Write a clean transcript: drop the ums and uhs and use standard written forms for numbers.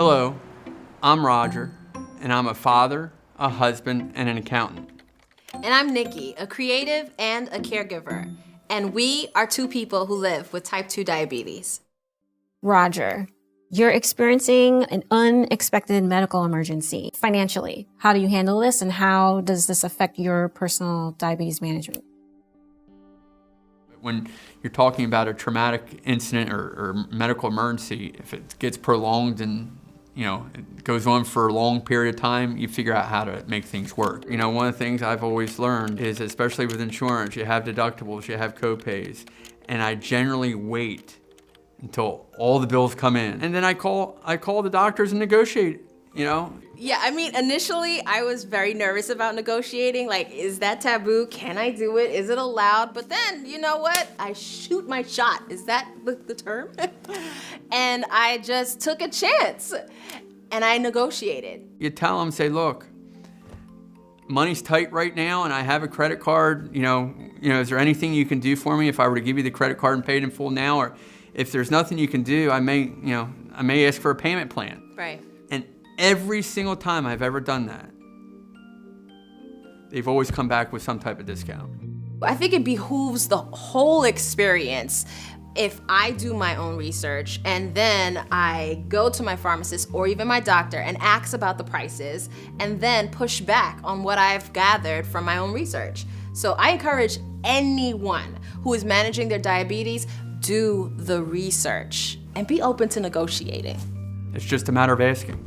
Hello, I'm Roger, and I'm a father, a husband, and an accountant. And I'm Nikki, a creative and a caregiver. And we are two people who live with type 2 diabetes. Roger, you're experiencing an unexpected medical emergency. Financially, how do you handle this, and how does this affect your personal diabetes management? When you're talking about a traumatic incident or medical emergency, if it gets prolonged and it goes on for a long period of time, you figure out how to make things work. One of the things I've always learned is, especially with insurance, you have deductibles, you have co-pays, and I generally wait until all the bills come in. And then I call the doctors and negotiate, Yeah, I mean, initially I was very nervous about negotiating. Like, is that taboo? Can I do it? Is it allowed? But then, you know what? I shoot my shot. Is that the term? And I just took a chance and I negotiated. You tell them, say, look, money's tight right now and I have a credit card, is there anything you can do for me if I were to give you the credit card and pay it in full now? Or if there's nothing you can do, I may ask for a payment plan. Right. And every single time I've ever done that, they've always come back with some type of discount. I think it behooves the whole experience if I do my own research and then I go to my pharmacist or even my doctor and ask about the prices and then push back on what I've gathered from my own research. So I encourage anyone who is managing their diabetes, do the research and be open to negotiating. It's just a matter of asking.